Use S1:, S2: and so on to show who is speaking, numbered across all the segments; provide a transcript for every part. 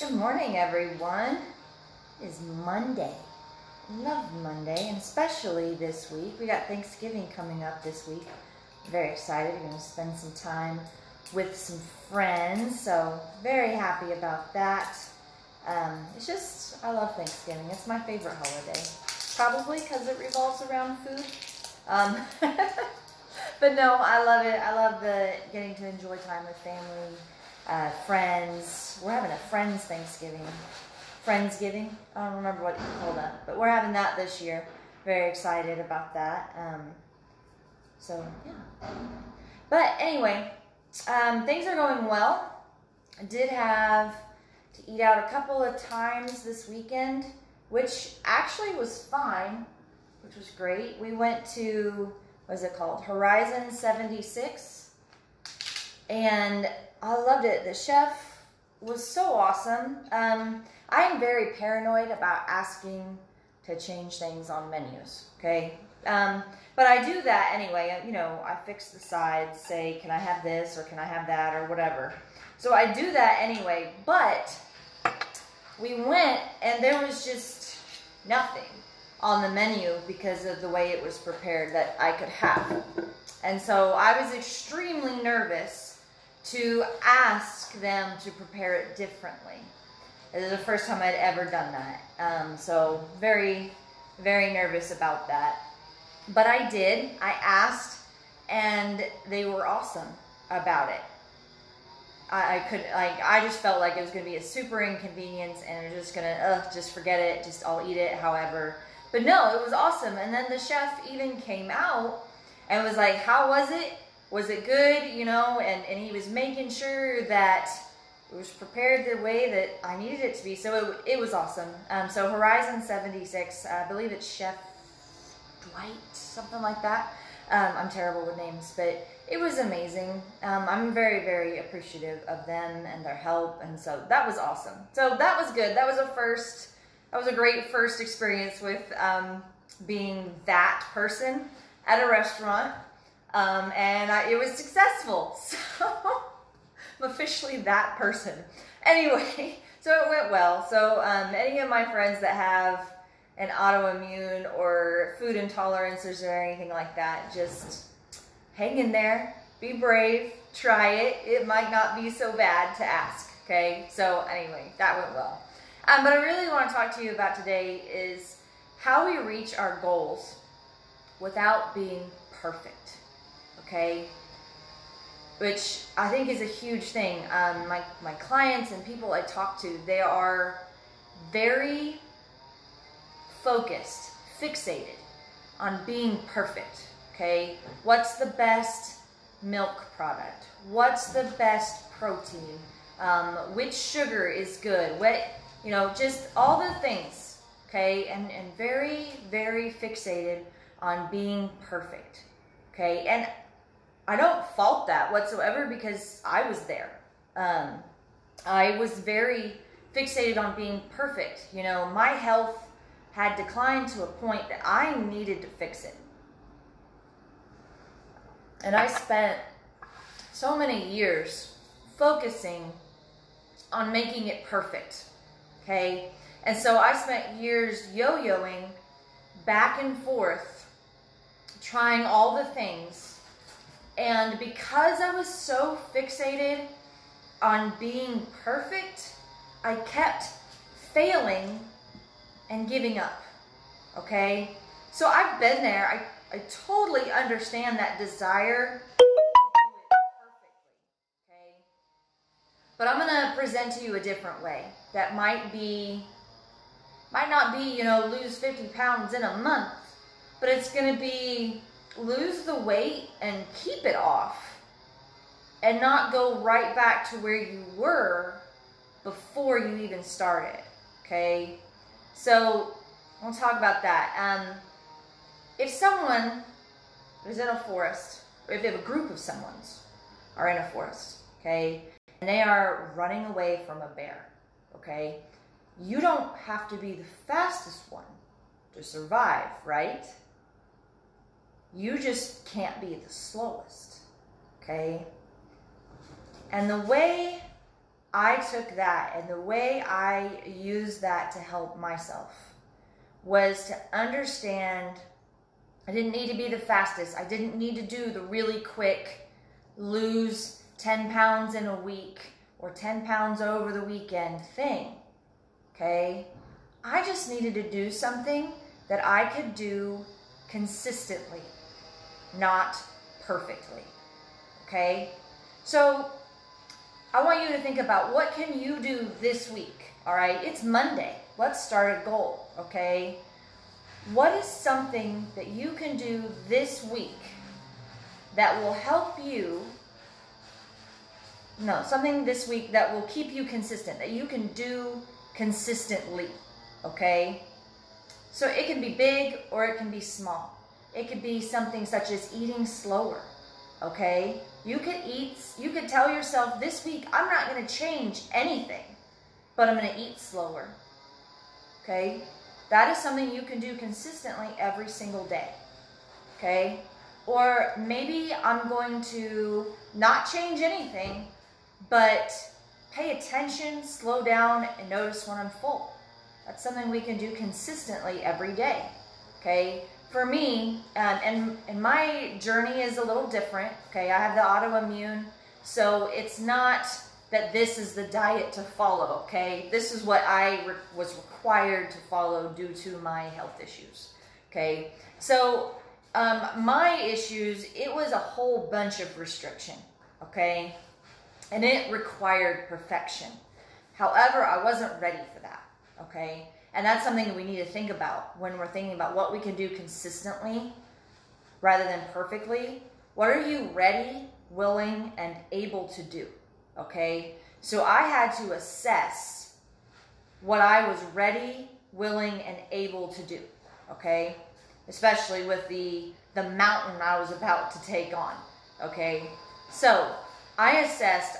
S1: Good morning, everyone. It is Monday. Love Monday, and especially this week. We got Thanksgiving coming up this week. I'm very excited. We're going to spend some time with some friends, so very happy about that. It's just, I love Thanksgiving. It's my favorite holiday. Probably because it revolves around food. But no, I love it. I love getting to enjoy time with family. Friends. We're having a Friends Thanksgiving. Friendsgiving? I don't remember what you call that. But we're having that this year. Very excited about that. So, yeah. But anyway, things are going well. I did have to eat out a couple of times this weekend, which actually was fine, which was great. We went to, what is it called? Horizon 76. And I loved it. The chef was so awesome. I am very paranoid about asking to change things on menus, okay? But I do that anyway. You know, I fix the sides, say, can I have this or can I have that or whatever. So I do that anyway, but we went and there was just nothing on the menu because of the way it was prepared that I could have. And so I was extremely nervous to ask them to prepare it differently. It was the first time I'd ever done that. So very, very nervous about that. But I did. I asked, and they were awesome about it. I just felt like it was going to be a super inconvenience, and it was just going to, just forget it. Just I'll eat it however. But no, it was awesome. And then the chef even came out and was like, how was it? Was it good? You know, and he was making sure that it was prepared the way that I needed it to be. So it was awesome. So Horizon 76, I believe it's Chef Dwight, something like that. I'm terrible with names, but it was amazing. I'm very, very appreciative of them and their help. And so that was awesome. So that was good. That was a great first experience with being that person at a restaurant. It was successful. So I'm officially that person. Anyway, so it went well. So any of my friends that have an autoimmune or food intolerances or anything like that, just hang in there, be brave, try it. It might not be so bad to ask, okay? So anyway, that went well. But I really want to talk to you about today is how we reach our goals without being perfect, okay? Which I think is a huge thing. My clients and people I talk to, they are very focused, fixated on being perfect, okay? What's the best milk product? What's the best protein? Which sugar is good? What, you know, just all the things, okay? And very, very fixated on being perfect, okay? And I don't fault that whatsoever because I was there. I was very fixated on being perfect. You know, my health had declined to a point that I needed to fix it. And I spent so many years focusing on making it perfect, okay? And so I spent years yo-yoing back and forth, trying all the things. And because I was so fixated on being perfect, I kept failing and giving up, okay? So I've been there. I totally understand that desire to do it perfectly, okay? But I'm gonna present to you a different way that might not be, you know, lose 50 pounds in a month, but it's gonna be lose the weight and keep it off and not go right back to where you were before you even started, okay? So we'll talk about that. If someone is in a forest, or if you have a group of someone's are in a forest, okay, and they are running away from a bear, okay, you don't have to be the fastest one to survive, right? You just can't be the slowest, okay? And the way I took that, and the way I used that to help myself was to understand I didn't need to be the fastest. I didn't need to do the really quick lose 10 pounds in a week or 10 pounds over the weekend thing. Okay? I just needed to do something that I could do consistently, not perfectly. Okay? So I want you to think about, what can you do this week? All right? It's Monday. Let's start a goal. Okay? What is something that you can do this week that will help you, something this week that will keep you consistent, that you can do consistently, okay? So it can be big or it can be small. It could be something such as eating slower, okay? You could tell yourself, this week, I'm not going to change anything, but I'm going to eat slower, okay? That is something you can do consistently every single day, okay? Or maybe I'm going to not change anything, but pay attention, slow down, and notice when I'm full. That's something we can do consistently every day, okay? For me, and my journey is a little different, okay? I have the autoimmune, so it's not that this is the diet to follow, okay? This is what I was required to follow due to my health issues, okay? So my issues, it was a whole bunch of restriction, okay? And it required perfection. However, I wasn't ready for that, okay? And that's something that we need to think about when we're thinking about what we can do consistently rather than perfectly. What are you ready, willing, and able to do? Okay, so I had to assess what I was ready, willing, and able to do, okay? Especially with the mountain I was about to take on, okay? So I assessed,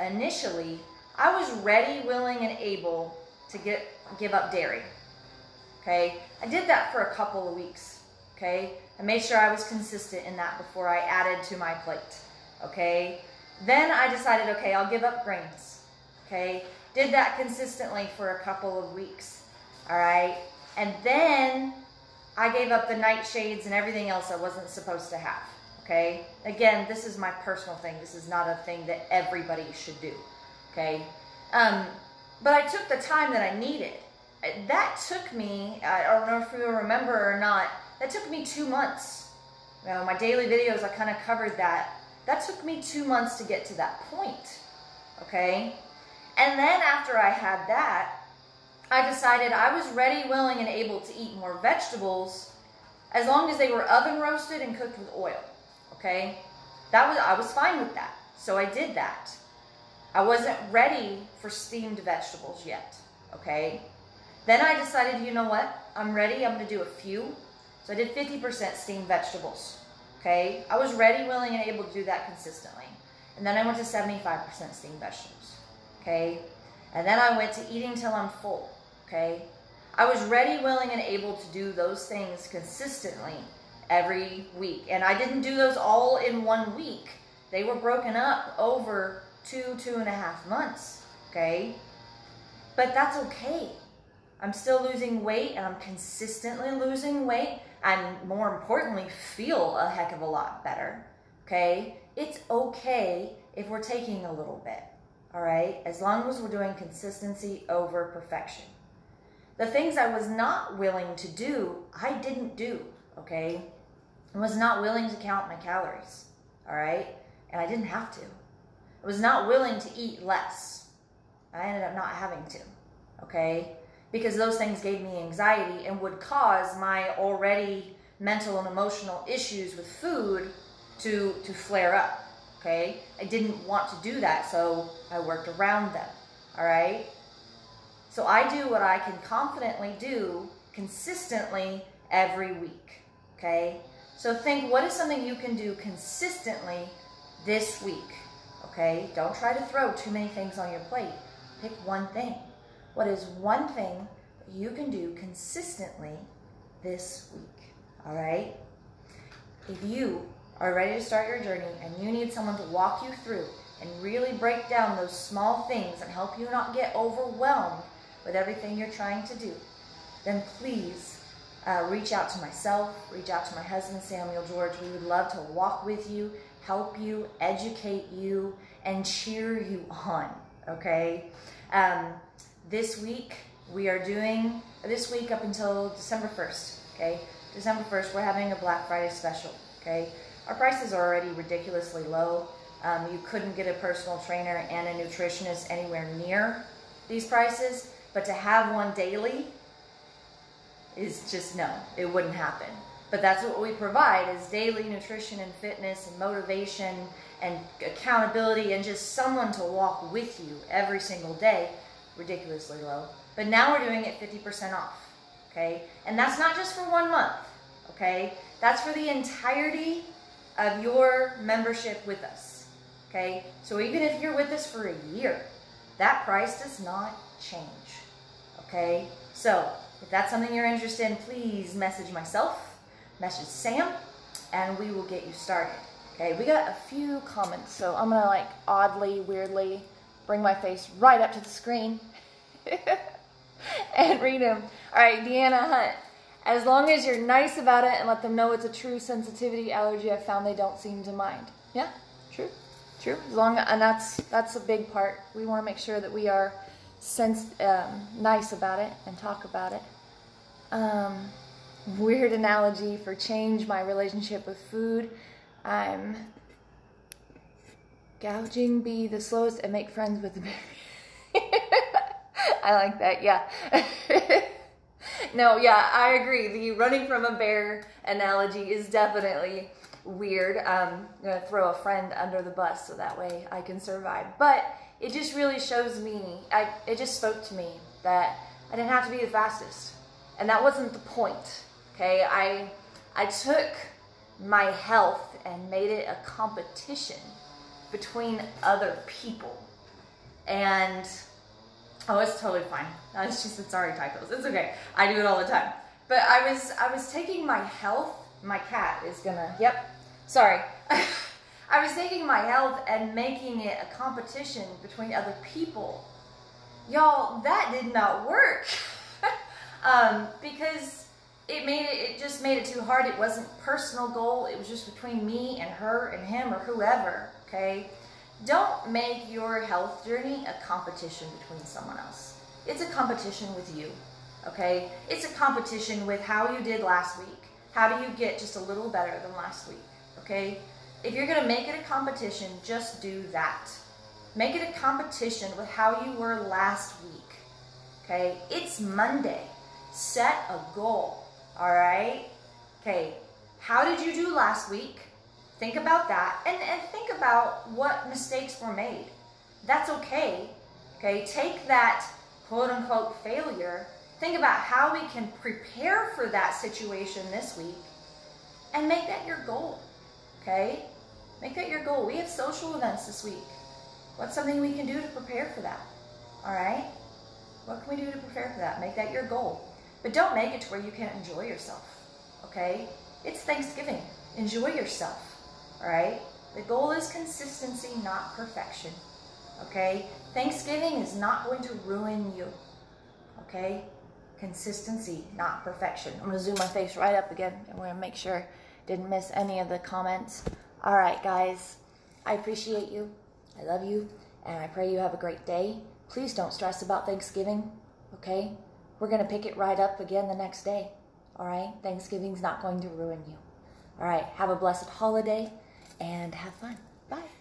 S1: initially, I was ready, willing, and able to give up dairy, okay? I did that for a couple of weeks, okay? I made sure I was consistent in that before I added to my plate, okay? Then I decided, okay, I'll give up grains, okay? Did that consistently for a couple of weeks, all right? And then I gave up the nightshades and everything else I wasn't supposed to have, okay? Again, this is my personal thing. This is not a thing that everybody should do, okay? But I took the time that I needed. That took me, I don't know if you remember or not, that took me 2 months. You know, my daily videos, I kind of covered that. That took me 2 months to get to that point, okay? And then after I had that, I decided I was ready, willing, and able to eat more vegetables as long as they were oven roasted and cooked with oil, okay? I was fine with that, so I did that. I wasn't ready for steamed vegetables yet, okay? Then I decided, you know what? I'm ready, I'm gonna do a few. So I did 50% steamed vegetables. Okay, I was ready, willing, and able to do that consistently. And then I went to 75% steamed vegetables. Okay, and then I went to eating till I'm full. Okay, I was ready, willing, and able to do those things consistently every week. And I didn't do those all in 1 week. They were broken up over 2.5 months. Okay, but that's okay. I'm still losing weight, and I'm consistently losing weight. And more importantly, feel a heck of a lot better, okay? It's okay if we're taking a little bit, all right? As long as we're doing consistency over perfection. The things I was not willing to do, I didn't do, okay? I was not willing to count my calories, all right? And I didn't have to. I was not willing to eat less. I ended up not having to, okay? Because those things gave me anxiety and would cause my already mental and emotional issues with food to flare up, okay? I didn't want to do that, so I worked around them, all right? So I do what I can confidently do consistently every week, okay? So think, what is something you can do consistently this week, okay? Don't try to throw too many things on your plate. Pick one thing. What is one thing that you can do consistently this week, all right? If you are ready to start your journey and you need someone to walk you through and really break down those small things and help you not get overwhelmed with everything you're trying to do, then please reach out to myself, reach out to my husband, Samuel George. We would love to walk with you, help you, educate you, and cheer you on, okay? This week, we are doing, this week up until December 1st, okay? December 1st, we're having a Black Friday special, okay? Our prices are already ridiculously low. You couldn't get a personal trainer and a nutritionist anywhere near these prices, but to have one daily is just, no, it wouldn't happen. But that's what we provide, is daily nutrition and fitness and motivation and accountability and just someone to walk with you every single day. Ridiculously low. But now we're doing it 50% off, okay? And that's not just for 1 month, okay? That's for the entirety of your membership with us, okay? So even if you're with us for a year, that price does not change, okay? So if that's something you're interested in, please message myself, message Sam, and we will get you started. Okay, we got a few comments, so I'm gonna like oddly, weirdly bring my face right up to the screen and read them. All right, Deanna Hunt. As long as you're nice about it and let them know it's a true sensitivity allergy, I've found they don't seem to mind. Yeah, true. As long, and that's a big part. We want to make sure that we are nice about it and talk about it. Weird analogy for change my relationship with food. I'm gouging be the slowest and make friends with the bear. I like that, yeah. No, yeah, I agree. The running from a bear analogy is definitely weird. I'm going to throw a friend under the bus so that way I can survive. But it just really shows me, it just spoke to me that I didn't have to be the fastest. And that wasn't the point, okay? I took my health and made it a competition between other people. And, oh, it's totally fine. It's already typos. It's okay. I do it all the time. But I was taking my health, my cat is gonna, yep, sorry. I was taking my health and making it a competition between other people. Y'all, that did not work. Because it just made it too hard. It wasn't a personal goal. It was just between me and her and him or whoever, okay? Don't make your health journey a competition between someone else. It's a competition with you, okay? It's a competition with how you did last week. How do you get just a little better than last week, okay? If you're gonna make it a competition, just do that. Make it a competition with how you were last week, okay? It's Monday. Set a goal, all right? Okay, how did you do last week? Think about that, and think about what mistakes were made. That's okay, okay? Take that quote-unquote failure, think about how we can prepare for that situation this week, and make that your goal, okay? Make that your goal. We have social events this week. What's something we can do to prepare for that, all right? What can we do to prepare for that? Make that your goal. But don't make it to where you can't enjoy yourself, okay? It's Thanksgiving. Enjoy yourself, all right? The goal is consistency, not perfection, okay? Thanksgiving is not going to ruin you, okay? Consistency, not perfection. I'm going to zoom my face right up again, and we're going to make sure I didn't miss any of the comments. All right, guys, I appreciate you. I love you, and I pray you have a great day. Please don't stress about Thanksgiving, okay? We're going to pick it right up again the next day, all right? Thanksgiving's not going to ruin you. All right, have a blessed holiday and have fun. Bye.